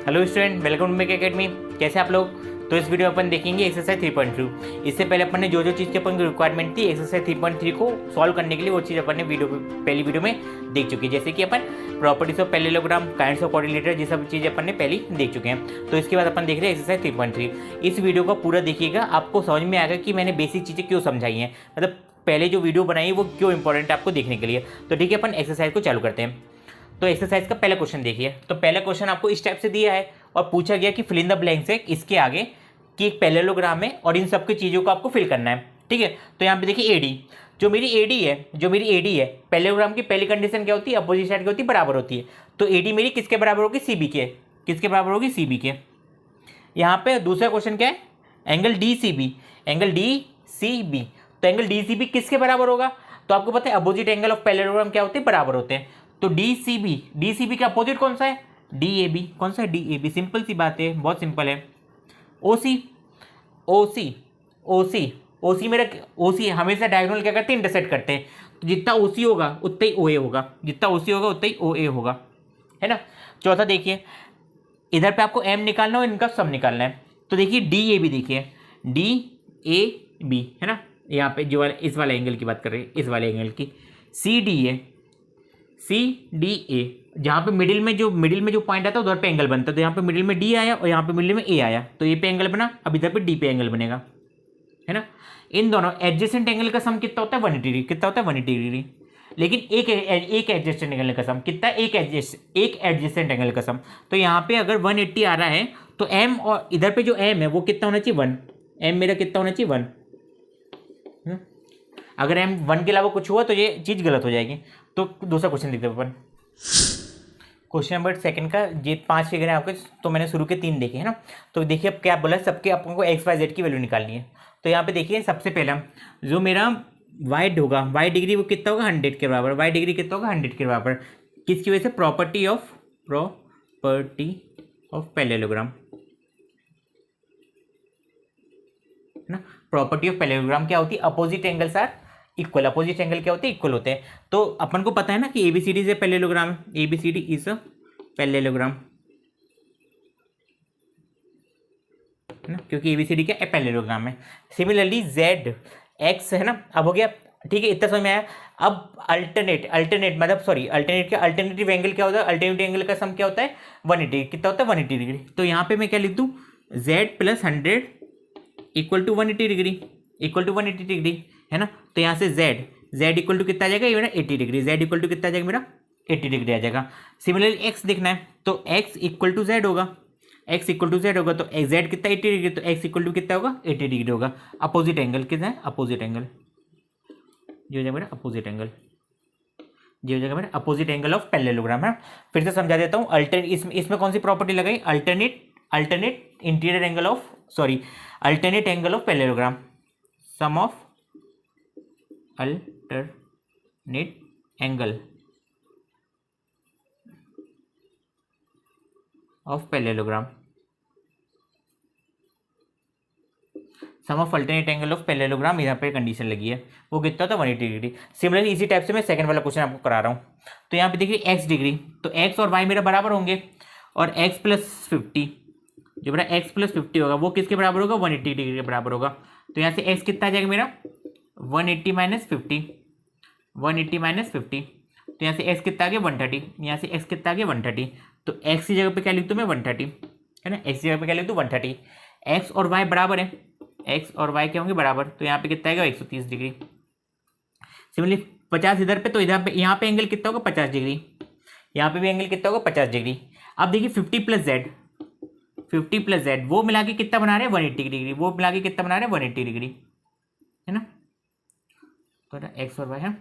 Hello student, welcome to make academy. कैसे आप लोग? तो इस वीडियो में अपन देखेंगे एक्सरसाइज 3.2। इससे पहले अपन ने जो चीज़ की अपन की रिक्वायरमेंट थी एक्सरसाइज 3.3 को सॉल्व करने के लिए, वो चीज़ अपन ने पहली वीडियो में देख चुकी है। जैसे कि अपन properties of parallelogram, kinds of coordinator, ये सब चीज़ें अपन ने पहले देख चुके हैं। तो इसके बाद अपन देख रहे हैं एक्सरसाइज 3.3। इस वीडियो को पूरा देखिएगा, आपको समझ में आएगा कि मैंने बेसिक चीज़ें क्यों समझाई हैं, मतलब पहले जो वीडियो बनाई वो क्यों इंपॉर्टेंट है आपको देखने के लिए। तो ठीक है, अपन एक्सरसाइज को चालू करते हैं। तो एक्सरसाइज का पहला क्वेश्चन देखिए। तो पहला क्वेश्चन आपको इस टाइप से दिया है और पूछा गया कि फिल इन द ब्लैंक्स है इसके आगे कि एक पैरेललोग्राम है और इन सब की चीज़ों को आपको फिल करना है। ठीक है, तो यहाँ पे देखिए एडी, जो मेरी एडी है पैरेललोग्राम की पहली कंडीशन क्या होती है? अपोजिट साइड की होती है, बराबर होती है। तो एडी मेरी किसके बराबर होगी? सीबी के। किसके बराबर होगी? सीबी के। यहाँ पे दूसरा क्वेश्चन क्या है? Angle D C B. Angle D C B, तो एंगल डी सी बी किसके बराबर होगा? तो आपको पता है अपोजिट एंगल ऑफ पैरेललोग्राम क्या होते हैं? बराबर होते हैं। तो डी सी बी का अपोजिट कौन सा है? D A B. कौन सा है? D A B. सिंपल सी बात है, बहुत सिंपल है। ओ सी ओ सी ओ सी ओ सी मेरा ओ सी हमेशा डायगोनल क्या करते हैं? इंटरसेक्ट करते हैं। तो जितना ओ सी होगा उतना ही ओ ए होगा, जितना ओ सी होगा उतना ही ओ ए होगा, है ना। चौथा देखिए, इधर पे आपको एम निकालना हो, इनका सम निकालना है। तो देखिए डी ए बी, देखिए डी ए बी, है ना। यहाँ पे जो वाला इस वाले एंगल की बात कर रहे हैं, इस वाले एंगल की। C D A, C D A, जहाँ पे मिडिल में जो पॉइंट आता है उधर पे एंगल बनता है। तो यहाँ पे मिडिल में डी आया और यहाँ पे मिडिल में ए आया, तो ए पे एंगल बना। अब इधर पे डी पे एंगल बनेगा, है ना। इन दोनों एडजेसेंट एंगल का सम कितना होता है? 180 डिग्री। कितना होता है? 180 डिग्री। लेकिन एक एडजेसेंट एंगल का सम कितना है? एक एडजेसेंट एंगल का सम। तो यहाँ पे अगर 180 आ रहा है तो एम, और इधर पे जो एम है वो कितना होना चाहिए? 1। एम मेरा कितना होना चाहिए? 1। अगर एम 1 के अलावा कुछ हुआ तो ये चीज़ गलत हो जाएगी। तो दूसरा क्वेश्चन देखते हैं अपन। क्वेश्चन नंबर सेकंड का ये 5 फिगर है आपके, तो मैंने शुरू के 3 देखे, है ना। तो देखिए अब क्या बोला है, सबके आपको एक्स वाई जेड की वैल्यू निकालनी है। तो यहाँ पे देखिए सबसे पहला जो मेरा वाई होगा, वाई डिग्री वो कितना होगा? 100 के बराबर। वाई डिग्री कितना होगा? 100 के बराबर। किसकी वजह से? प्रॉपर्टी ऑफ पैरेललोग्राम, है ना। प्रॉपर्टी ऑफ पैरेललोग्राम क्या होती है? Opposite angles are equal. Opposite angle क्या होते हैं? इक्वल होते हैं। तो अपन को पता है ना कि A B C D is a parallelogram. A B C D is a parallelogram, है ना, क्योंकि एबीसीडी क्या है? पैरेललोग्राम है। सिमिलरली जेड एक्स, है ना। अब हो गया, ठीक है, इतना समझ में आया। अब अल्टरनेटिव एंगल क्या होता है? अल्टरनेटिव एंगल का सम क्या होता है? 180। कितना होता है? 180 डिग्री। तो यहाँ पे मैं क्या लिख दूँ? Z plus 100 equal to 180 degree, equal to 180 degree, है ना। तो यहाँ से जेड इक्वल टू कितना आ जाएगा? ये मेरा 80 डिग्री। जेड इक्वल टू कितना आ जाएगा? मेरा 80 डिग्री आ जाएगा। सिमिलरली एक्स देखना है तो एक्स इक्वल टू जेड होगा। एक्स इक्वल टू जेड होगा तो जेड कितना? 80 डिग्री। तो एक्स इक्वल टू कितना होगा? 80 डिग्री होगा। अपोजिट एंगल कितना है? अपोजिट एंगल, जो हो जाएगा मेरा अपोजिट एंगल, जो हो जाएगा मेरा अपोजिट एंगल ऑफ पैरेललोग्राम, है। फिर से समझा देता हूँ। इसमें कौन सी प्रॉपर्टी लगाई? Alternate interior angle of, sorry, alternate angle of parallelogram, sum of alternate angle of parallelogram, sum of alternate angle of parallelogram. यहाँ पे कंडीशन लगी है, वो कितना था? 180 डिग्री। सिमिलरली इसी टाइप से मैं सेकंड वाला क्वेश्चन आपको करा रहा हूँ। तो यहाँ पे देखिए एक्स डिग्री, तो एक्स और वाई मेरा बराबर होंगे, और एक्स प्लस 50, जो मेरा एक्स प्लस 50 होगा वो किसके बराबर होगा? 180 डिग्री के बराबर होगा। तो यहाँ से एक्स कितना आ जाएगा मेरा? 180 माइनस 50, 180 माइनस 50। तो यहाँ से एक्स कितना आ गया? 130। यहाँ से एक्स कितना आ गया? 130। तो एक्स की जगह पे क्या लिख दूँ मैं? 130, है ना। एक्स की जगह पे क्या लिख दूँ? 130। एक्स और वाई बराबर है, एक्स और वाई क्या होंगे? बराबर। तो यहाँ पे कितना आएगा? 130 डिग्री। सिमिलरली 50 इधर पे, तो इधर पे यहाँ पे एंगल कितना होगा? 50 डिग्री। यहाँ पे भी एंगल कितना होगा? 50 डिग्री। अब देखिए 50 प्लस जेड वो मिला के कितना बना रहे हैं? 180 डिग्री। वो मिला के कितना बना रहे हैं? 180 डिग्री, है ना। तो एक्स और वाई है।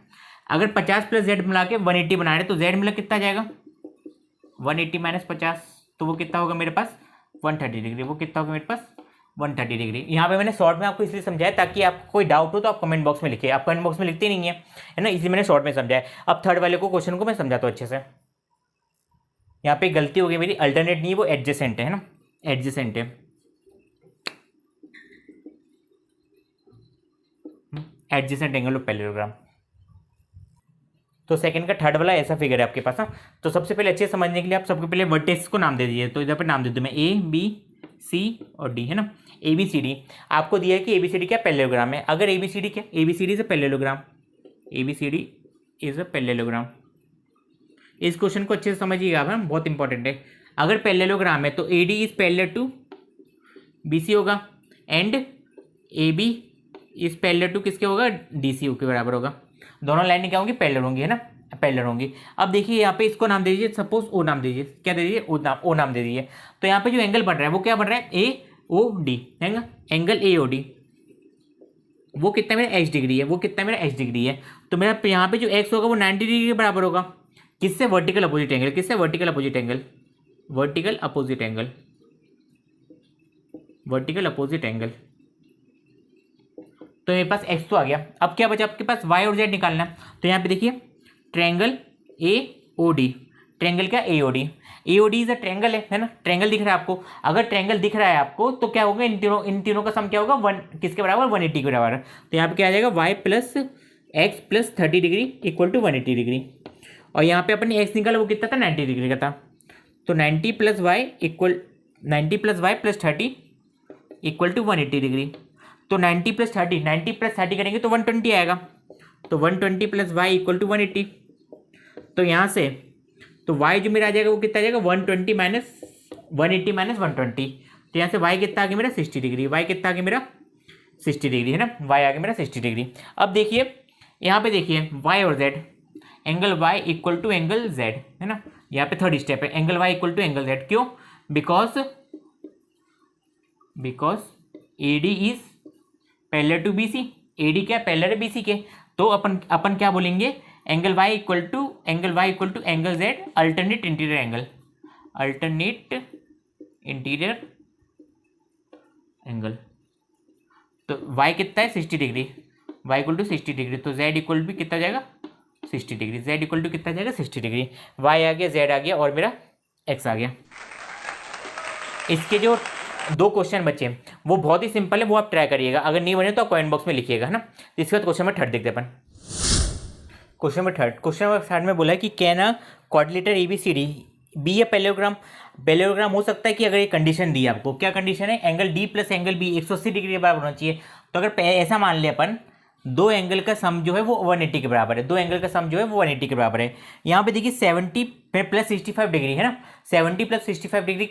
अगर 50 प्लस जेड मिला के 180 बना रहे हैं तो जेड मिला कितना आ जाएगा? 180 माइनस 50, तो वो कितना होगा मेरे पास? 130 डिग्री। वो कितना होगा मेरे पास? 130 डिग्री। यहाँ पे मैंने शॉर्ट में आपको इसलिए समझाया ताकि आपको कोई डाउट हो तो आप कमेंट बॉक्स में लिखिए। आप कमेंट बॉक्स में लिखते नहीं है ना, इसलिए मैंने शॉर्ट में समझाया। अब थर्ड वाले को क्वेश्चन को मैं समझाता हूँ अच्छे से। यहाँ पे गलती हो गई मेरी, अल्टरनेट नहीं है, वो एडजेसेंट है ना, एडजेसेंट है। Adjacent angle of parallelogram. तो सेकंड का थर्ड वाला ऐसा फिगर है आपके पास। हाँ, तो सबसे पहले अच्छे समझने के लिए आप सबसे पहले वर्टेक्स को नाम दे दीजिए। तो इधर पे नाम दे दूँ मैं ए बी सी और डी, है ना। ए बी सी डी आपको दिया है कि ए बी सी डी क्या पैरेललोग्राम है। अगर ए बी सी डी क्या, A B C D is a parallelogram, A B C D is a parallelogram. इस क्वेश्चन को अच्छे से समझिएगा आप, बहुत इंपॉर्टेंट है। अगर पैरेललोग्राम है तो A D is parallel to B C होगा and A B is parallel to किसके होगा, डी सी के बराबर होगा। दोनों लाइनें क्या होंगी, पैरेलल होंगी, है ना, पैरेलल होंगी। अब देखिए यहाँ पे इसको नाम दे दीजिए, सपोज ओ नाम दे दीजिए, क्या दे दीजिए, ओ नाम दे दीजिए। तो यहाँ पे जो एंगल बन रहा है वो क्या बन रहा है, ए ओ डी, है ना, एंगल ए ओ डी। वो कितना मेरा एच डिग्री है, वो कितना मेरा एच डिग्री है। तो मेरा यहाँ पे जो एक्स होगा वो 90 डिग्री के बराबर होगा। किससे, वर्टिकल अपोजिट एंगल, किससे, vertical opposite angle, vertical opposite angle, vertical opposite angle. तो मेरे पास एक्स तो आ गया। अब क्या बचा आपके पास, वाई और जेड निकालना है। तो यहाँ पे देखिए triangle A O D, triangle क्या, A O D, A O D is a triangle है ना, ट्रायंगल दिख रहा है आपको। अगर ट्रायंगल दिख रहा है आपको तो क्या होगा, इन तीनों का सम क्या होगा, वन किसके बराबर, 180 के बराबर। तो यहाँ पे क्या आ जाएगा, Y plus X plus 30 degree equal to 180 degree. और यहाँ पे अपने एक्स निकाला वो कितना था, 90 डिग्री का था। तो 90 plus Y equal 90 plus Y plus 30 equal to 180 degree. तो 90 प्लस 30, 90 प्लस 30 करेंगे तो 120 आएगा। तो 120 प्लस वाई इक्वल टू 180। तो यहाँ से तो y जो मेरा आ जाएगा वो कितना आ जाएगा, 120 माइनस 180 माइनस 120। तो यहाँ से y कितना आ गया मेरा, 60 डिग्री। y कितना आ गया मेरा, 60 डिग्री, है ना, y आ गया मेरा 60 डिग्री। अब देखिए यहाँ पे देखिए y और z, angle y equal to angle z, है ना। यहाँ पे थर्ड स्टेप है, angle y equal to angle z। क्यों, because A D is parallel to B C, A D क्या पैरेलल है बी सी के। तो अपन क्या बोलेंगे, angle y equal to angle z alternate interior angle, alternate interior angle. तो y कितना है, 60 degree, y equal to 60 degree. तो z इक्वल टू कितना जाएगा, 60 डिग्री, z इक्वल टू कितना जाएगा, 60 डिग्री। y आ गया, z आ गया और मेरा x आ गया। इसके जो दो क्वेश्चन बचे वो बहुत ही सिंपल है, वो आप ट्राई करिएगा। अगर नहीं बने तो आप कमेंट बॉक्स में लिखिएगा, है ना। इसके बाद क्वेश्चन नंबर 3 देखते हैं अपन। क्वेश्चन नंबर थर्ड में बोला है कि can a quadrilateral A B C D be a parallelogram. Parallelogram हो सकता है कि अगर ये कंडीशन दी आपको, क्या कंडीशन है, angle D plus angle B 180 degree के बराबर होना चाहिए। तो अगर ऐसा मान लिया अपन, दो एंगल का सम जो है वो 180 के बराबर है, दो एंगल का सम जो है वो 180 के बराबर है। यहाँ पे देखिए 70 प्लस 65 डिग्री, है ना, 70 प्लस 65 डिग्री।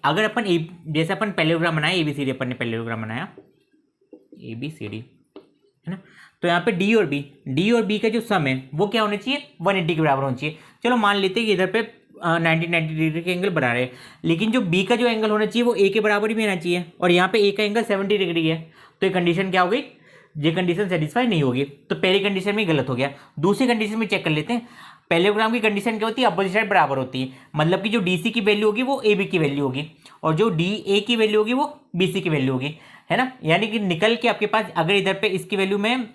अगर अपन जैसे अपन पैरेललोग्राम बनाया ए बी सी डी, अपन ने पैरेललोग्राम बनाया ए बी सी डी, है ना। तो यहाँ पे डी और बी का जो सम है वो क्या होना चाहिए, 180 के बराबर होना चाहिए। चलो मान लेते हैं कि इधर पे 90 डिग्री के एंगल बना रहे हैं, लेकिन जो बी का जो एंगल होना चाहिए वो ए के बराबर ही होना चाहिए, और यहाँ पे ए का एंगल 70 डिग्री है। तो ये कंडीशन क्या हो गई, ये कंडीशन सेटिस्फाई नहीं होगी। तो पहली कंडीशन में गलत हो गया। दूसरी कंडीशन में चेक कर लेते हैं। पैरेललोग्राम की कंडीशन क्या होती है, अपोजिट साइड बराबर होती है, मतलब कि जो डी सी की वैल्यू होगी वो ए बी की वैल्यू होगी, और जो डी ए की वैल्यू होगी वो बी सी की वैल्यू होगी, है ना। यानी कि निकल के आपके पास अगर इधर पे इसकी वैल्यू में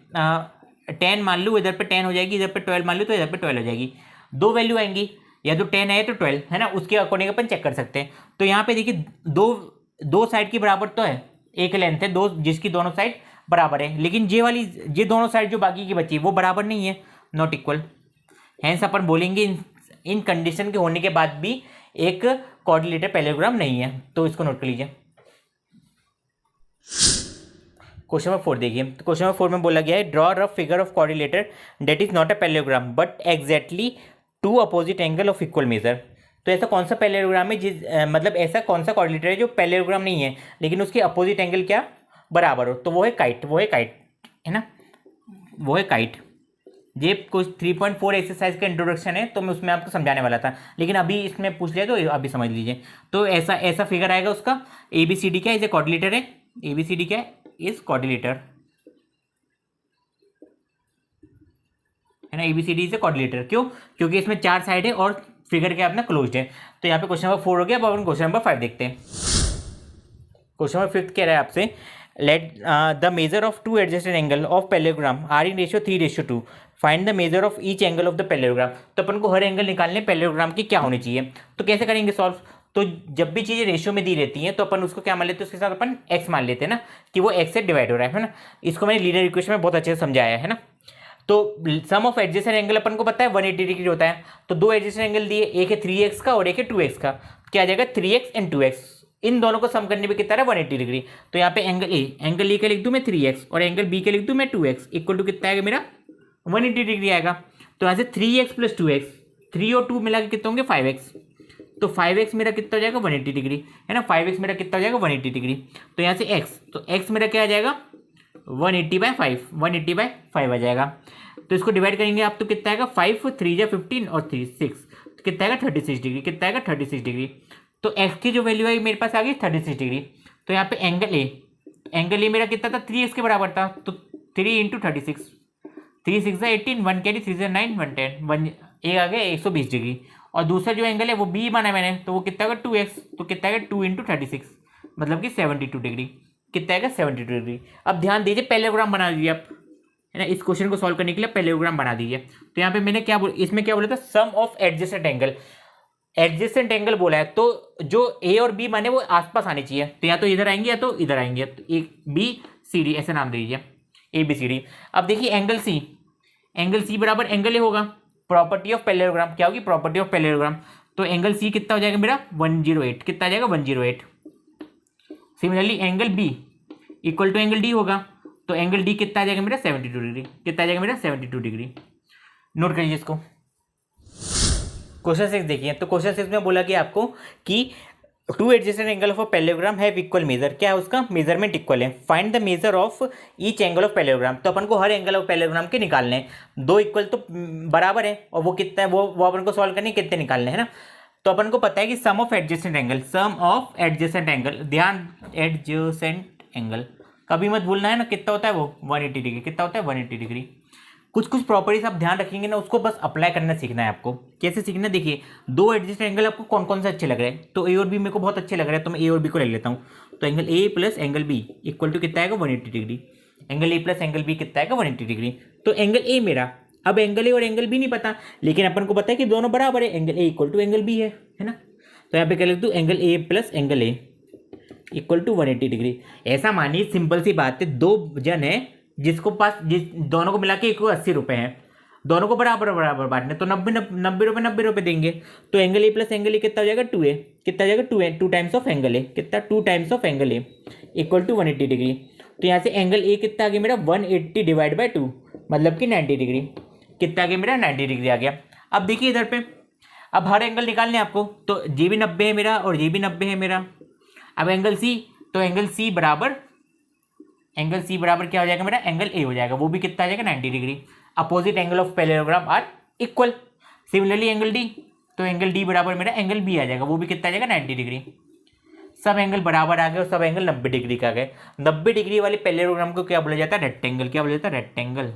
10 मान लूँ, इधर पे 10 हो जाएगी, इधर पे 12 मान लूँ तो इधर पे 12 हो जाएगी। दो वैल्यू आएंगी, या तो 10 है तो 12, है ना, उसके अकॉर्डिंग अपन चेक कर सकते हैं। तो यहाँ पे देखिए दो साइड की बराबर तो है, एक लेंथ है दो जिसकी दोनों साइड बराबर है, लेकिन ये दोनों साइड जो बाकी की बची वो बराबर नहीं है, नॉट इक्वल। हैंस अपन बोलेंगे इन कंडीशन के होने के बाद भी एक क्वाड्रिलेटरल पैरेललोग्राम नहीं है। तो इसको नोट कर लीजिए। क्वेश्चन नंबर 4 देखिए। तो क्वेश्चन नंबर 4 में बोला गया है, draw rough figure of quadrilateral that is not a parallelogram but exactly two opposite angle of equal measure. तो ऐसा कौन सा पैरेललोग्राम है मतलब ऐसा कौन सा क्वाड्रिलेटर है जो पैरेललोग्राम नहीं है लेकिन उसके अपोजिट एंगल क्या बराबर हो। तो वो है काइट, है ना, वो है काइट। ये कुछ 3.4 एक्सरसाइज का इंट्रोडक्शन है, तो मैं उसमें आपको समझाने वाला था, लेकिन अभी इसमें पूछ लिया तो अभी समझ लीजिए। तो ऐसा फिगर आएगा उसका। ए बी सी डी क्या है, क्वाड्रिलेटर है, ए बी सी डी क्या है, इज क्वाड्रिलेटर, है ना। A B C D is quadrilateral. क्यों, क्योंकि इसमें 4 साइड है और फिगर क्या अपना क्लोज्ड है। तो यहाँ पे क्वेश्चन नंबर 4 हो गया। अब अपन क्वेश्चन नंबर 5 देखते हैं। क्वेश्चन नंबर 5 कह रहा है आपसे, let the measure of two adjusted angle of parallelogram are in ratio 3:2, find the measure of each angle of the parallelogram. तो अपन को हर एंगल निकालने पैरेललोग्राम की क्या होनी चाहिए। तो कैसे करेंगे सॉल्व, तो जब भी चीज़ें रेशियो में दी रहती हैं तो अपन उसको क्या मान लेते हैं, उसके साथ अपन x मान लेते हैं ना, कि वो x से डिवाइड हो रहा है ना। इसको मैंने लीनियर इक्वेशन में बहुत अच्छे से समझाया है ना। तो सम ऑफ एडजेसेंट एंगल अपन को पता है 180 डिग्री होता है। तो दो एडजेसेंट एंगल दिए, एक है 3x का और एक है 2x का, क्या आ जाएगा 3x एंड 2x, इन दोनों को सम करने पे कितना है 180 डिग्री। तो यहाँ पे एंगल ए के लिख दूँ मैं 3x और एंगल बी के लिख दूँ मैं 2x, इक्वल टू कितना आएगा मेरा 180 डिग्री आएगा। तो यहाँ से 3x प्लस 2x, 3 और 2 मिला के कितना होंगे 5x, तो 5x मेरा कितना हो जाएगा 180 डिग्री, है ना। 5x मेरा कितना हो जाएगा 180 डिग्री। तो यहाँ से x, तो x मेरा क्या आ जाएगा 180/5, 180/5 आ जाएगा। तो इसको डिवाइड करेंगे आप तो कितना आएगा 5, 3 या 15 और 3 6, तो कितना आएगा 36 डिग्री, कितना आएगा 36 डिग्री। तो x की जो वैल्यू आई मेरे पास आ गई 36 डिग्री। तो यहाँ पे एंगल ए मेरा कितना था 3x के बराबर था, तो 3 × 36, 3 6 18, 1 कैरी 3 9 1 10, 1 एक आ गया 120 डिग्री। और दूसरा जो एंगल है वो बी माना मैंने, तो वो कितना होगा 2x, तो कितना आएगा 2 × 36, मतलब कि 72 डिग्री, कितना आएगा 72 डिग्री। अब ध्यान दीजिए पैरेललोग्राम बना दीजिए आप, है ना। इस क्वेश्चन को सॉल्व करने के लिए पैरेललोग्राम बना दीजिए। तो यहाँ पे मैंने क्या इसमें क्या बोला था sum of adjacent angle, adjacent angle बोला है तो जो ए और बी माने वो आसपास आने चाहिए, तो या तो इधर आएंगे या तो इधर आएंगे, तो एक बी सी डी ऐसे नाम दे दीजिए ABCD। अब देखिए एंगल सी बराबर एंगल ए होगा, प्रॉपर्टी ऑफ पैरेललोग्राम क्या होगी प्रॉपर्टी ऑफ पैरेललोग्राम। तो एंगल सी कितना हो जाएगा मेरा 108, कितना आ जाएगा 108। Similarly angle B equal to angle D होगा, तो एंगल डी कितना आ जाएगा मेरा 72 डिग्री, कितना आ जाएगा मेरा 72 डिग्री। नोट करिए इसको। क्वेश्चन 6 देखिए, तो क्वेश्चन 6 में बोला कि आपको कि two adjacent angle of a parallelogram have equal major, क्या है उसका मेजरमेंट इक्वल है, find the measure of each angle of parallelogram. तो अपन को हर एंगल ऑफ पैरेललोग्राम के निकालने हैं, दो इक्वल तो बराबर है और वो कितना है वो अपन को सॉल्व करने कितने निकालने हैं ना। तो अपन को पता है कि सम ऑफ एडजेसेंट एंगल, ध्यान एडजेसेंट एंगल कभी मत भूलना है ना, कितना होता है वो 180 डिग्री, कितना होता है 180 डिग्री। कुछ प्रॉपर्टीज आप ध्यान रखेंगे ना, उसको बस अप्लाई करना सीखना है आपको। कैसे सीखना, देखिए दो एडजेसेंट एंगल आपको कौन कौन से अच्छे लग रहे हैं, तो ए और बी मेरे को बहुत अच्छे लग रहे हैं, तो मैं ए और बी को ले लेता हूँ। तो angle A plus angle B equal to कितना आएगा 180 degree, angle A plus angle B कितना आएगा 180 डिग्री। तो एंगल ए मेरा, अब एंगल ए और एंगल बी नहीं पता, लेकिन अपन को पता है कि दोनों बराबर है, angle A equal to angle B है ना। तो यहाँ पे क्या लिख दूँ angle A plus angle A equal to 180 degree. ऐसा मानिए सिंपल सी बात है, दो जन है जिसको पास दोनों को मिला के 80 रुपये हैं, दोनों को बराबर बराबर बांटने, तो 90 रुपये देंगे। तो angle A plus angle A कितना हो जाएगा 2a, कितना हो जाएगा 2a, 2 times of angle A, कितना 2 times of angle A equal to 180 degree. तो यहाँ से एंगल ए कितना आ गया मेरा 180 डिवाइड बाई 2, मतलब कि 90 डिग्री, कितना आ गया मेरा 90 डिग्री आ गया। अब देखिए इधर पे, अब हर एंगल निकालने आपको, तो ये भी 90 है मेरा और ये भी 90 है मेरा। अब एंगल सी, तो एंगल सी बराबर क्या हो जाएगा मेरा एंगल ए हो जाएगा, वो भी कितना आ जाएगा 90 degree. Opposite angle of parallelogram are equal. Similarly angle D, तो एंगल डी बराबर मेरा एंगल बी आ जाएगा, वो भी कितना आ जाएगा 90 डिग्री। सब एंगल बराबर आ गए और सब एंगल 90 डिग्री का आ गए। 90 डिग्री वाले पैरेललोग्राम को क्या बोला जाता है रेक्टेंगल, क्या बोला जाता है रेक्टेंगल,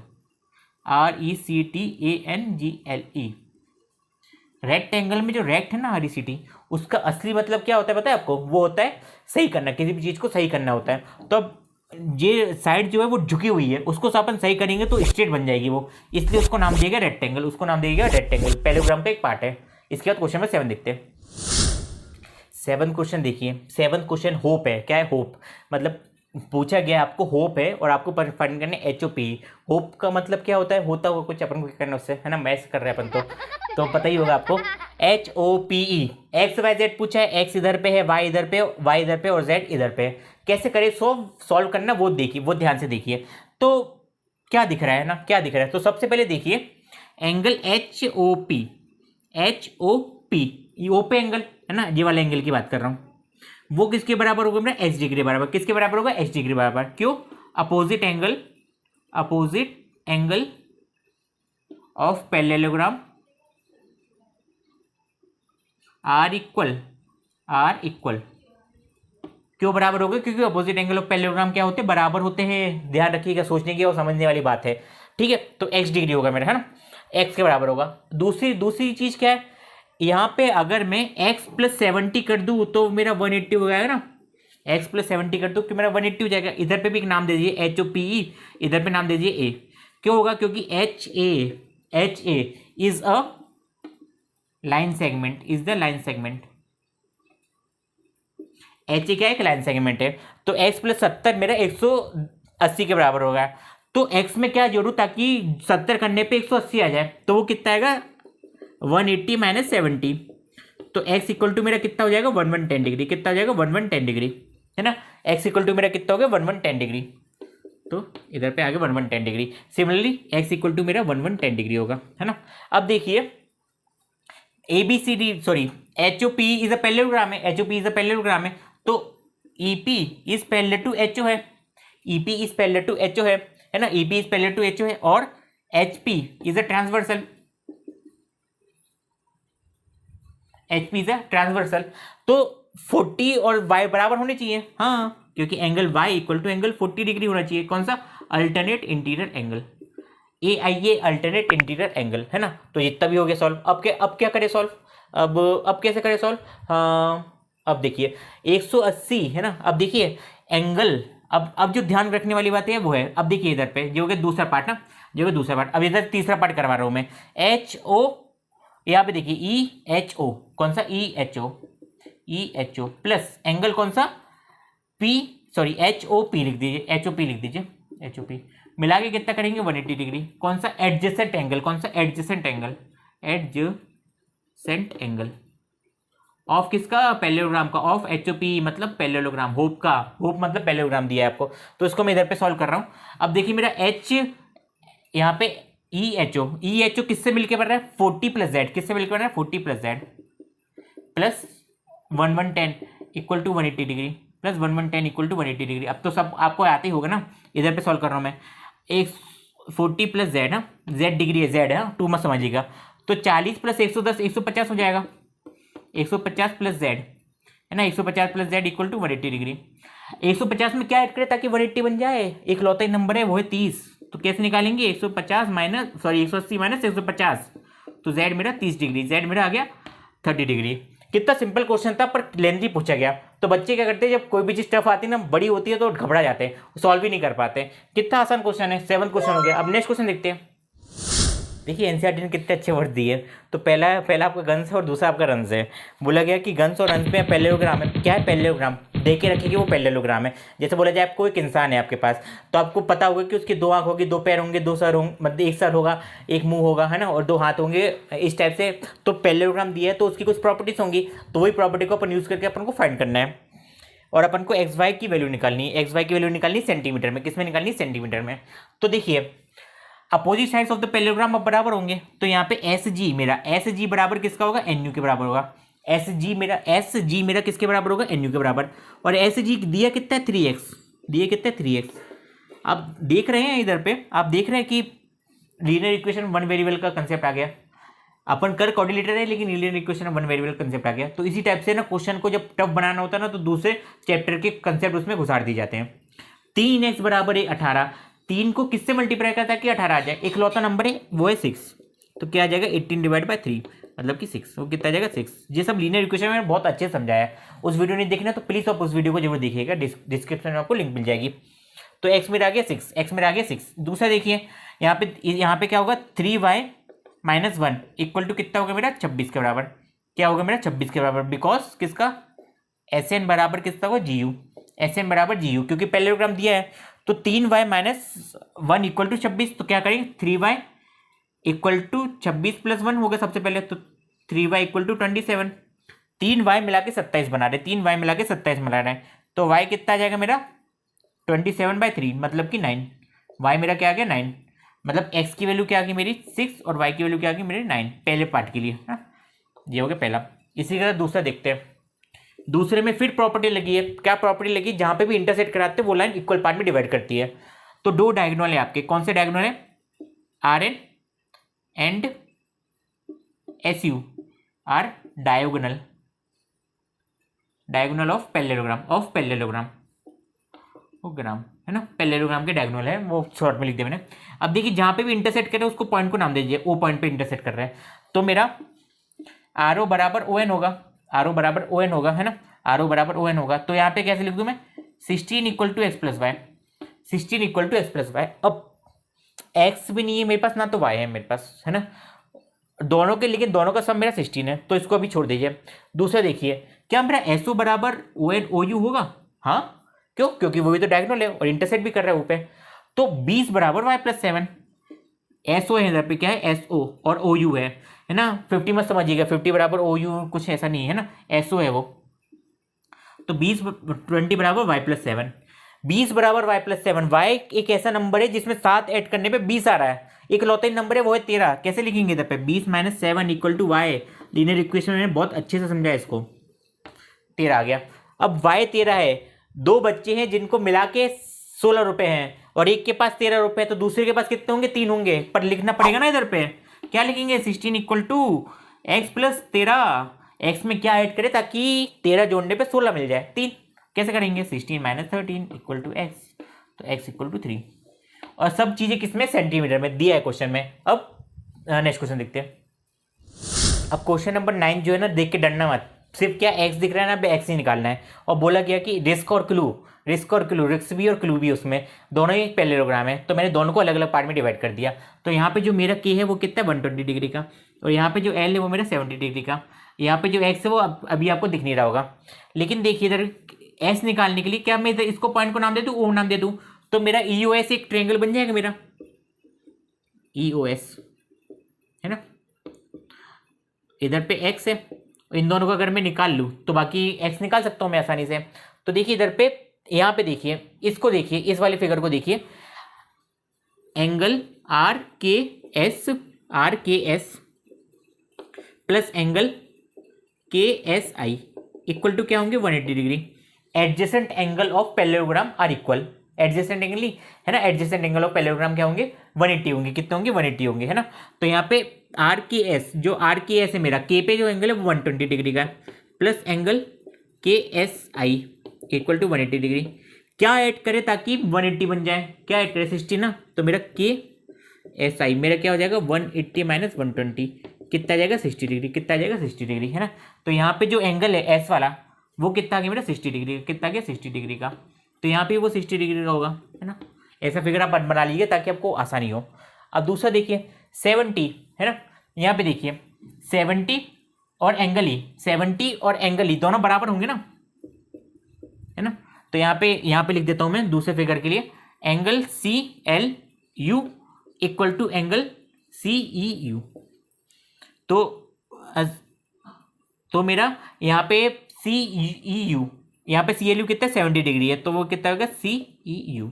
RECTANGLE। रेक्टेंगल में जो रेक्ट है ना RECT, उसका असली मतलब क्या होता है पता है आपको, वो होता है सही करना, किसी भी चीज़ को सही करना होता है। तो अब ये साइड जो है वो झुकी हुई है, उसको अपन सही करेंगे तो स्ट्रेट बन जाएगी वो, इसलिए उसको नाम दिया गया रेक्टेंगल, उसको नाम दिया गया रेक्टेंगल, पैरेललोग्राम का एक पार्ट है। इसके बाद क्वेश्चन में 7 देखते हैं। 7 क्वेश्चन देखिए, 7 क्वेश्चन होप है। क्या है होप, मतलब पूछा गया आपको होप है और आपको फाइंड करने HOP। होप का मतलब क्या होता है, होता हुआ कुछ अपन को क्या करना उससे, है ना, मैथ्स कर रहे हैं अपन तो पता ही होगा आपको। HOPE, XYZ पूछा है, X इधर पे है, Y इधर पे, Y इधर पे और Z इधर पे। कैसे करें सॉल्व करना, वो देखिए, वो ध्यान से देखिए। तो क्या दिख रहा है ना, क्या दिख रहा है, तो सबसे पहले देखिए एंगल HOP, ये ओपे एंगल है ना, ये वाले एंगल की बात कर रहा हूँ, वो किसके बराबर होगा मेरा H डिग्री बराबर, किसके बराबर होगा H डिग्री बराबर। क्यों, opposite angle of parallelogram are equal, क्यों बराबर होगा, क्योंकि अपोजिट एंगल ऑफ पैरेललोग्राम क्या होते हैं बराबर होते हैं। ध्यान रखिएगा, सोचने की और समझने वाली बात है, ठीक है। तो x डिग्री होगा मेरा, है ना, x के बराबर होगा। दूसरी चीज क्या है, यहाँ पे अगर मैं x प्लस 70 कर दूँ तो मेरा 180 हो जाएगा ना, x प्लस 70 कर दूँ कि मेरा 180 हो जाएगा। इधर पे भी एक नाम दे दीजिए HOPE, इधर पे नाम दे दीजिए a। क्यों होगा, क्योंकि HA is a line segment, is the line segment. HA क्या है, एक लाइन सेगमेंट है। तो x प्लस 70 मेरा 180 के बराबर होगा। तो x में क्या जोड़ू ताकि 70 करने पे 180 आ जाए, तो वो कितना आएगा 180 माइनस 70। तो x इक्वल टू मेरा कितना हो जाएगा 1110 डिग्री, कितना हो जाएगा 1110 डिग्री, है ना। x इक्वल टू मेरा कितना हो गया 1110 डिग्री, तो इधर पे आ गया 1110 degree. Similarly x equal to मेरा 1110 डिग्री होगा, है ना। अब देखिए ABCD sorry HOP is a parallelogram है, HOP इज अ पैरेललोग्राम है, तो EP is parallel to HO है, EP is parallel to HO है ना, EP is parallel to HO है, और HP is a transversal, HP is a transversal. तो 40 और y बराबर होने चाहिए, हाँ, क्योंकि angle y equal to angle 40 degree होना चाहिए। कौन सा? Alternate interior angle, AIA alternate interior angle, है ना। तो इतना भी हो गया सॉल्व। अब क्या करें सॉल्व, अब कैसे करें सॉल्व? अब देखिए 180 है ना। अब देखिए एंगल, अब जो ध्यान रखने वाली बात है वो है, अब देखिए इधर पे जो हो गया दूसरा पार्ट ना, जो है दूसरा पार्ट। अब इधर तीसरा पार्ट करवा रहा हूँ मैं, HO, यहाँ पे देखिए EHO, कौन सा EHO प्लस एंगल कौन सा P, सॉरी HOP लिख दीजिए, HOP लिख दीजिए, HOP मिला के कितना करेंगे 180 डिग्री। कौन सा? एडजेसेंट एंगल, कौन सा? Adjacent angle, adjacent angle of किसका? पैरेललोग्राम का, ऑफ HOP मतलब पैरेललोग्राम, होप का, होप मतलब पैरेललोग्राम दिया है आपको, तो इसको मैं इधर पे सॉल्व कर रहा हूँ। अब देखिए मेरा H यहाँ पे EHO किससे मिलके बन रहा है 40 प्लस Z, किससे मिलकर बन रहा है 40 plus Z plus 1110 equal to 180 degree, plus 1110 equal to 180 degree. अब तो सब आपको आते ही होगा ना, इधर पे सॉल्व कर रहा हूँ मैं। एक 40 प्लस Z ना, Z डिग्री है, Z है, 2 मत समझिएगा, तो 40 प्लस 110 150 हो जाएगा, 150 प्लस Z है ना, 150 plus Z equal to 180 degree. 150 में क्या ऐड करें ताकि 180 बन जाए? एक लौता ही नंबर है वो है 30, तो कैसे निकालेंगे 150 माइनस सॉरी 180 माइनस 150, तो Z मेरा 30 डिग्री, Z मेरा आ गया 30 डिग्री। कितना सिंपल क्वेश्चन था पर लेंथी पूछा गया। तो बच्चे क्या करते हैं, जब कोई भी चीज टफ आती है ना, बड़ी होती है तो घबरा जाते हैं, सॉल्व ही नहीं कर पाते। कितना आसान क्वेश्चन है, 7 क्वेश्चन हो गया। अब नेक्स्ट क्वेश्चन देखते हैं। देखिए एनसीईआरटी ने कितने अच्छे वर्ड दिए। तो पहला आपका गन्स है और दूसरा आपका रंस है। बोला गया कि गन्स और रंस में पैरेललोग्राम है। क्या है पैरेललोग्राम? देख के रखिए कि वो पैरेललोग्राम है। जैसे बोला जाए आपको एक इंसान है आपके पास, तो आपको पता होगा कि उसकी 2 आंख होगी, 2 पैर होंगे, 2 सर होंगे, मतलब 1 सर होगा, 1 मुंह होगा, है ना, और 2 हाथ होंगे, इस टाइप से। तो पैरेललोग्राम दिया है तो उसकी कुछ प्रॉपर्टीज होंगी, तो वही प्रॉपर्टी को अपन यूज करके अपन को फाइंड करना है। और अपन को XY की वैल्यू निकालनी है, XY की वैल्यू निकालनी सेंटीमीटर में। किसमें निकालनी? सेंटीमीटर में। तो देखिए opposite sides of the parallelogram अब बराबर होंगे, तो यहाँ पे SG बराबर किसका होगा? NU के बराबर होगा। SG मेरा किसके बराबर होगा? NU के बराबर। और SG दिया कितना है 3x, दिया कितना है 3x। आप देख रहे हैं इधर पे, आप देख रहे हैं कि लीनियर इक्वेशन 1 वेरिएबल का कंसेप्ट आ गया। अपन कर कोऑर्डिनेटर है लेकिन लीनियर इक्वेशन 1 वेरिएबल कंसेप्ट आ गया। तो इसी टाइप से ना क्वेश्चन को जब टफ बनाना होता है ना, तो दूसरे चैप्टर के कंसेप्ट उसमें घुसाड़ दिए जाते हैं। 3x बराबर है 18, 3 को किससे मल्टीप्लाई करता है कि 18 आ जाए? इकलौता नंबर है वो है 6, तो क्या आ जाएगा 18 डिवाइड बाई 3 मतलब कि 6, वो कितना आ जाएगा 6। ये सब लीनियर इक्वेशन में बहुत अच्छे से समझाया है। उस वीडियो नहीं देखना तो प्लीज़ आप उस वीडियो को जरूर देखिएगा, डिस्क्रिप्शन में आपको लिंक मिल जाएगी। तो x मेरा आ गया 6, x मेरा आ गया 6। दूसरा देखिए यहाँ पे क्या होगा 3y माइनस 1 इक्वल टू कितना होगा मेरा 26 के बराबर। क्या होगा मेरा 26 के बराबर? बिकॉज किसका? SN बराबर किसका होगा? GU, SN बराबर GU, क्योंकि पैरेललोग्राम दिया है। तो 3y माइनस 1 इक्वल टू 26, तो क्या करेंगे 3y इक्वल टू 26 प्लस 1 होगा सबसे पहले, तो 3y इक्वल टू 27। 3y मिला के 27 बना रहे, 3y मिला के 27 बना रहे हैं, तो y कितना आ जाएगा मेरा 27/3 मतलब कि 9। y मेरा क्या आ गया 9, मतलब x की वैल्यू क्या आ गई मेरी 6 और y की वैल्यू क्या आ गई मेरी 9, पहले पार्ट के लिए। हाँ ये हो गया पहला। इसी तरह दूसरा देखते हैं। दूसरे में फिर प्रॉपर्टी लगी है। क्या प्रॉपर्टी लगी? जहां पे भी इंटरसेक्ट कराते हैं वो लाइन इक्वल पार्ट में डिवाइड करती है। तो 2 डायगोनल है आपके। कौन से डायगोनल है? RN and SU are diagonal of parallelogram है ना, पैरेललोग्राम के डायगोनल है, वो शॉर्ट में लिख दिया मैंने। अब देखिए जहां पे भी इंटरसेक्ट कर रहे हैं उसको पॉइंट को नाम दे दीजिए, ओ पॉइंट पे इंटरसेक्ट कर रहे हैं। तो मेरा RO बराबर ON होगा, RO बराबर ON होगा, है ना, RO बराबर ON होगा। तो यहाँ पे कैसे लिख दूं मैं 16 equal to x plus y, 16 equal to x plus y. अब x भी नहीं है मेरे पास ना तो y है मेरे पास, है ना, दोनों के, लेकिन दोनों का सम मेरा 16 है, तो इसको अभी छोड़ दीजिए। दूसरा देखिए क्या मेरा SO बराबर ON OU होगा? हाँ, क्यों? क्योंकि वो भी तो डायगोनल है और इंटरसेक्ट भी कर रहा है ऊपर। तो 20 बराबर y+7, एस ओ है इधर पे, क्या है एस ओ, और ओ यू है ना, 50 मत समझिएगा, 50 बराबर ओ यू कुछ ऐसा नहीं है ना, एस ओ है वो। तो 20 बराबर y+7, 20 बराबर y+7, y एक ऐसा नंबर है जिसमें 7 ऐड करने पे 20 आ रहा है, एक लौता ही नंबर है वो है 13। कैसे लिखेंगे इधर पे, 20 - 7 = y, लीनियर इक्वेशन में बहुत अच्छे से समझा इसको, 13 आ गया। अब y 13 है, दो बच्चे हैं जिनको मिला के 16 रुपए हैं, और एक के पास 13 रुपए, तो दूसरे के पास कितने होंगे, 3 होंगे, पर लिखना पड़ेगा ना इधर पे, क्या लिखेंगे, 16 = x + 13, x में क्या ऐड करें ताकि 13 जोड़ने पे 16 मिल जाए, 3। कैसे करेंगे, 16 - 13 = x, तो x = 3, और सब चीजें किसमें, सेंटीमीटर में दिया है क्वेश्चन में। अब नेक्स्ट क्वेश्चन देखते हैं। अब क्वेश्चन नंबर 9 जो है ना, देख के डरना मत, सिर्फ क्या एक्स दिख रहा है ना, एक्स ही निकालना है। और बोला गया कि रिस्क और क्लू भी और क्लू भी, उसमें दोनों ही पैरेललोग्राम है, तो मैंने दोनों को अलग अलग पार्ट में डिवाइड कर दिया। तो यहाँ पे जो मेरा के है वो कितना है, 120 डिग्री का, और यहाँ पे जो एल है वो मेरा 70 डिग्री का। यहाँ पे जो एक्स है वो अभी आपको दिख नहीं रहा होगा, लेकिन देखिए इधर एस निकालने के लिए क्या मैं इधर इसको पॉइंट को नाम दे दूँ, ओ नाम दे दूँ, तो मेरा ई ओ एस एक ट्रायंगल बन जाएगा, मेरा ई ओ एस है ना। इधर पे एक्स है, इन दोनों को अगर मैं निकाल लूँ तो बाकी एक्स निकाल सकता हूँ मैं आसानी से। तो देखिए इधर पे, यहाँ पे देखिए, इसको देखिए, इस वाले फिगर को देखिए, angle R K S plus angle K S I equal to क्या होंगे, 180 degree. Adjacent angle of parallelogram are equal, adjacent angle ही है ना, एडजेसेंट एंगल ऑफ पैरेललोग्राम क्या होंगे, 180 होंगे, कितने होंगे, 180 होंगे, है ना। तो यहाँ पे आर के एस, जो आर के एस है मेरा, के पे जो एंगल है वो 120 डिग्री का, plus angle K S I equal to 180 degree. क्या ऐड करें ताकि 180 बन जाए, क्या ऐड करें, 60 ना, तो मेरा के एस आई मेरा क्या हो जाएगा, 180 - 120 कितना आ जाएगा, 60 डिग्री, कितना आ जाएगा, 60 डिग्री, है ना। तो यहाँ पे जो एंगल है एस वाला वो कितना आ गया मेरा, 60 डिग्री, कितना आ गया, 60 डिग्री का, तो यहाँ पे वो 60 डिग्री का होगा, है ना। ऐसा फिगर आप बना लीजिए ताकि आपको आसानी हो। अब दूसरा देखिए 70 है ना, यहाँ पे देखिए 70 और एंगल ई, 70 और एंगल ई दोनों बराबर होंगे ना, है ना। तो यहाँ पे लिख देता हूँ मैं दूसरे फिगर के लिए, angle C L U equal to angle C E U. तो मेरा यहाँ पे सी ई यू, यहाँ पे सी एल यू कितना 70 डिग्री है, तो वो कितना होगा, सी ई यू,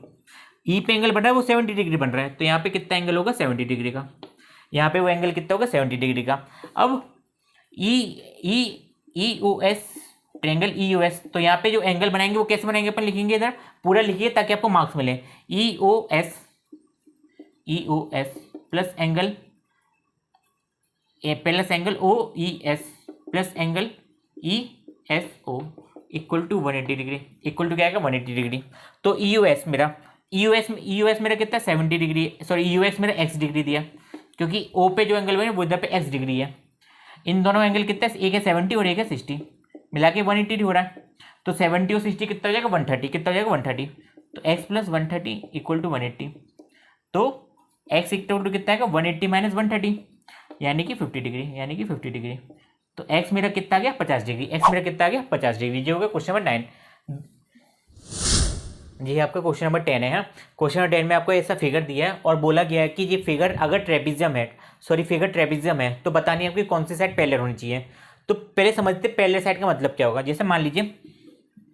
ई पे एंगल बन रहा है वो 70 डिग्री बन रहा है, तो यहाँ पे कितना एंगल होगा, 70 डिग्री का, यहाँ पे वो एंगल कितना होगा, 70 डिग्री का। अब E O S, triangle E O S, तो यहाँ पे जो एंगल बनाएंगे वो कैसे बनाएंगे, अपन लिखेंगे इधर पूरा लिखिए ताकि आपको मार्क्स मिले, E O S plus angle O E S plus angle E S O equal to 180 degree, equal to क्या आएगा, 180 डिग्री। तो ई ओ एस मेरा कितना 70 डिग्री, सॉरी ई ओ एस मेरा एक्स डिग्री दिया, क्योंकि ओ पे जो एंगल बने वो इधर पे एक्स डिग्री है। इन दोनों एंगल कितना है, एक है 70 और एक है 60, मिला के 180 हो रहा है, तो 70 और 60 कितना हो जाएगा, 130, कितना हो जाएगा, 130, तो x प्लस 130 इक्वल टू 180, तो x इक्वल टू कितना आएगा, 180 - 130 यानी कि 50 डिग्री, तो x मेरा कितना आ गया, 50 डिग्री, x मेरा कितना आ गया, 50 डिग्री। ये होगा क्वेश्चन नंबर 9। जी आपका क्वेश्चन नंबर 10 है। क्वेश्चन नंबर 10 में आपको ऐसा फिगर दिया है और बोला गया है कि ये फिगर अगर ट्रेपेजियम है तो बतानी है आपकी कौन सी साइड पैरेलल होनी चाहिए। तो पहले समझते पैरेलल साइड का मतलब क्या होगा। जैसे मान लीजिए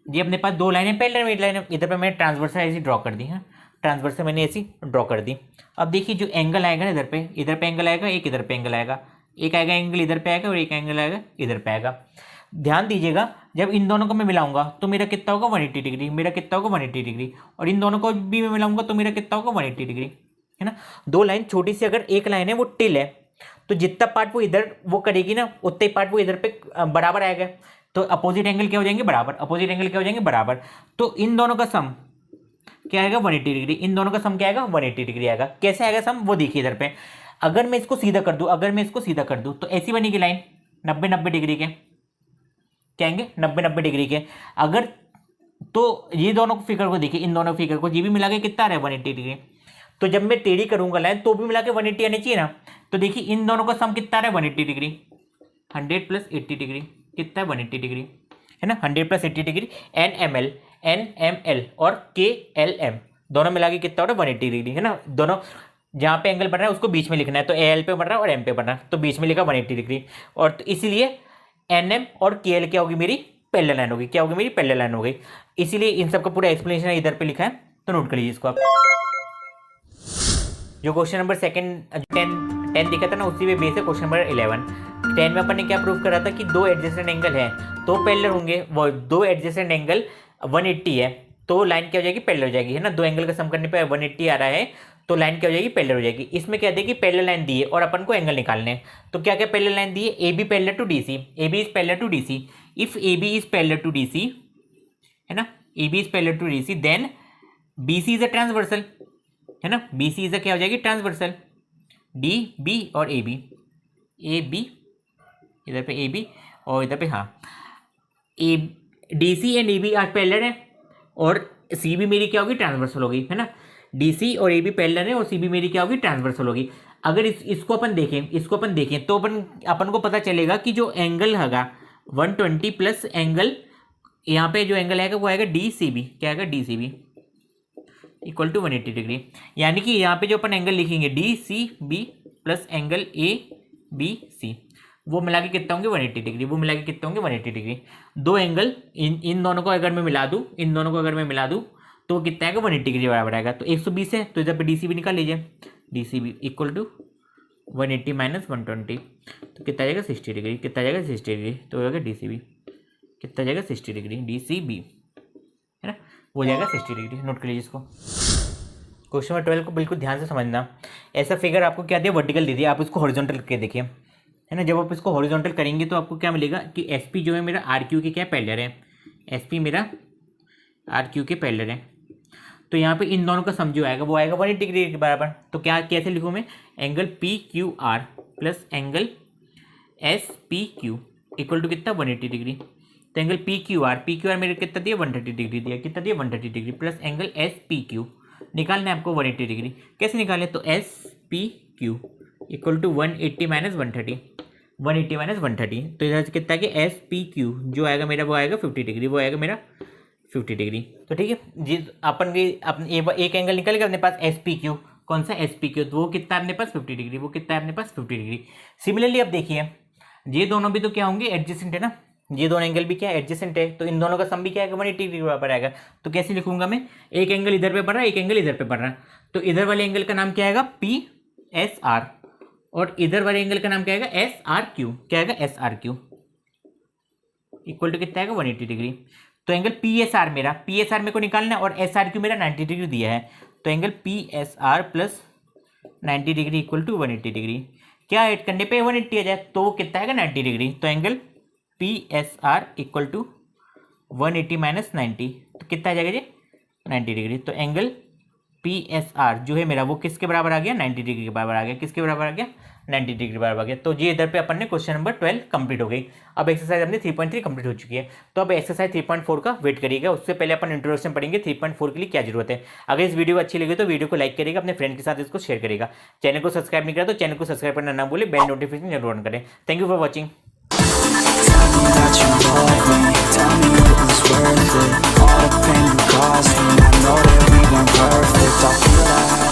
ये अपने पास दो लाइनें पैरेलल में, एक लाइन इधर पर मैंने ट्रांसवर्सल ऐसी ड्रॉ कर दी है, ट्रांसवर्सल मैंने ऐसी ड्रॉ कर दी। अब देखिए जो एंगल आएगा ना इधर पे एंगल आएगा, एक इधर पे एंगल आएगा, एक आएगा एंगल इधर पे आएगा और एक एंगल आएगा इधर पे आएगा। ध्यान दीजिएगा जब इन दोनों को मैं मिलाऊंगा तो मेरा कितना होगा, 180 डिग्री, मेरा कितना होगा 180 डिग्री, और इन दोनों को भी मैं मिलाऊंगा तो मेरा कितना होगा 180 डिग्री, है ना। दो लाइन छोटी सी, अगर एक लाइन है वो टिल है तो जितना पार्ट वो इधर वो करेगी ना उतना ही पार्ट वो इधर पे बराबर आएगा, तो अपोजिट एंगल क्या हो जाएंगे, बराबर, अपोजिट एंगल क्या हो जाएंगे, बराबर। तो इन दोनों का सम क्या आएगा, 180 डिग्री, इन दोनों का सम क्या आएगा, 180 डिग्री आएगा। कैसे आएगा सम वो देखिए इधर पे, अगर मैं इसको सीधा कर दूं, तो ऐसी बनेगी लाइन 90-90 डिग्री के, क्या आएंगे 90-90 डिग्री के। अगर तो ये दोनों फिगर को देखिए, इन दोनों फिगर को ये भी मिला के कितना आ रहा है, 180 डिग्री। तो जब मैं टेढ़ी करूंगा लाइन तो भी मिला के 180 आनी चाहिए ना। तो देखिए इन दोनों का सम कितना आ रहा है, 180 डिग्री, 100 + 80 डिग्री कितना है, 180 डिग्री, है ना। 100 + 80 डिग्री, NML और KLM दोनों मिला के कितना हो रहा है 180 डिग्री, है ना। दोनों जहाँ पे एंगल बन रहा है उसको बीच में लिखना है, तो एल पे बन रहा है और एम पे बन रहा है, तो बीच में लिखा 180 डिग्री। और तो इसीलिए एन एम और के एल क्या होगी मेरी पैरेलल लाइन होगी, क्या होगी मेरी पैरेलल लाइन हो गई। इसीलिए इन सब का पूरा एक्सप्लेनेशन इधर पे लिखा है, तो नोट कर लीजिए इसको आप। जो क्वेश्चन नंबर 10 दिखा था ना, उसी में बेस है क्वेश्चन नंबर 11। 10 में अपन ने क्या प्रूव करा था कि दो एडजेसेंट एंगल है तो पैरेलल होंगे, वो दो एडजेसेंट एंगल 180 है तो लाइन क्या हो जाएगी पैरेलल हो जाएगी, है ना। दो एंगल का सम करने पे 180 आ रहा है तो लाइन क्या हो जाएगी पैरेलल हो जाएगी। इसमें क्या है कि पैरेलल लाइन दी है और अपन को एंगल निकालने हैं, तो क्या क्या पैरेलल लाइन दी है, A B parallel to D C, A B is parallel to D C, if A B is parallel to D C, है ना, A B is parallel to D C, then B C is a transversal, है ना, B C is अ क्या हो जाएगी transversal, D B और A B इधर पे ए बी और इधर पे हाँ A D C and A B आज पैरेलल है और सी भी मेरी क्या होगी ट्रांसवर्सल होगी, है ना। डी सी और ए बी पैरेलल है और सी भी मेरी क्या होगी ट्रांसवर्सल होगी। अगर इसको अपन देखें तो अपन को पता चलेगा कि जो एंगल होगा 120 प्लस एंगल यहाँ पे जो एंगल आएगा वो आएगा डी सी बी, क्या आएगा D C B equal to 180 degree. यानी कि यहाँ पे जो अपन एंगल लिखेंगे D C B plus angle A B C, वो मिला के कितना होंगे 180 डिग्री, वो मिला के कितने होंगे 180 डिग्री। दो एंगल इन दोनों को अगर मैं मिला दूँ तो कितना आएगा 180 डिग्री बराबर आएगा। तो 120 है तो इधर पे डी सी बी निकाल लीजिए, D C B equal to 180 minus 120, तो कितना जाएगा 60 डिग्री, कितना जाएगा 60 डिग्री, तो हो जाएगा डी सी बी कितना जाएगा 60 डिग्री, डी सी बी, है ना, वो जाएगा 60 डिग्री। नोट कर लीजिए इसको। क्वेश्चन नंबर 12 को बिल्कुल ध्यान से समझना। ऐसा फिगर आपको क्या दिया, वर्टिकल दे दिया, आप इसको हॉरिजॉन्टल करके देखिए, है ना। जब आप इसको हॉरिजॉन्टल करेंगे तो आपको क्या मिलेगा कि एस पी जो है मेरा आर क्यू के क्या पैरेलल है, एस पी मेरा आर क्यू के पैरेलल है। तो यहाँ पे इन दोनों का सम जो आएगा वो आएगा 180 डिग्री के बराबर। तो क्या कैसे लिखूँ मैं, angle P Q R plus angle S P Q equal to कितना 180 डिग्री। तो एंगल पी क्यू आर मेरे कितना दिया 130 डिग्री दिया, कितना दिया 130 degree, plus angle S P Q निकालना है आपको 180 डिग्री। कैसे निकालें, तो S P Q equal to 180 minus 130, 180 minus 130, तो इधर से कितना कि एस पी क्यू जो आएगा मेरा वो आएगा 50 डिग्री, वो आएगा मेरा 50 डिग्री। तो ठीक है जी, अपन एक एंगल निकल गया अपने पास एस पी क्यू, कौन सा एस पी क्यू, तो वो कितना है अपने पास 50 डिग्री, वो कितना है अपने पास 50 डिग्री। सिमिलरली अब देखिए ये दोनों भी तो क्या होंगे एडजेसेंट है ना, ये दोनों एंगल भी क्या एडजेसेंट है, तो इन दोनों का सम भी क्या है 180 डिग्री बराबर आएगा। तो कैसे लिखूंगा मैं, एक एंगल इधर पे बढ़ रहा है, एक एंगल इधर पे बढ़ रहा है, तो इधर वाले एंगल का नाम क्या आएगा पी एस आर और इधर वाले एंगल का नाम क्या आएगा एस आर क्यू, क्या आएगा S R Q equal to कितना आएगा 180 डिग्री। तो एंगल पी एस आर मेरे को निकालना है और एस आर क्यू मेरा 90 डिग्री दिया है, तो angle P S R plus 90 degree equal to 180 degree. क्या ऐड करने पे 180 आ जाए तो कितना आएगा 90 डिग्री। तो angle P S R equal to 180 minus 90, तो कितना आ जाएगा जी 90 डिग्री। तो एंगल पी एस आर जो है मेरा वो किसके बराबर आ गया 90 डिग्री के बराबर आ गया, किसके बराबर आ गया 90 डिग्री बराबर आ गया। तो ये इधर पे अपन ने क्वेश्चन नंबर 12 कंप्लीट हो गई। अब एक्सरसाइज अपनी 3.3 कंप्लीट हो चुकी है। तो अब एक्सरसाइज 3.4 का वेट करिएगा, उससे पहले अपन इंट्रोडक्शन पढ़ेंगे 3.4 के लिए क्या जरूरत है। अगर इस वीडियो अच्छी लगी तो वीडियो को लाइक करेगा, अपने फ्रेंड के साथ इसको शेयर करेगा। चैनल को सब्सक्राइब नहीं करा तो चैनल को सब्सक्राइब करना ना भूले, बेल नोटिफिकेशन जरूर ऑन करें। Thank you for watching. Tell me that you love me, tell me it was worth it. All the pain you caused me, I know that we weren't perfect. I feel like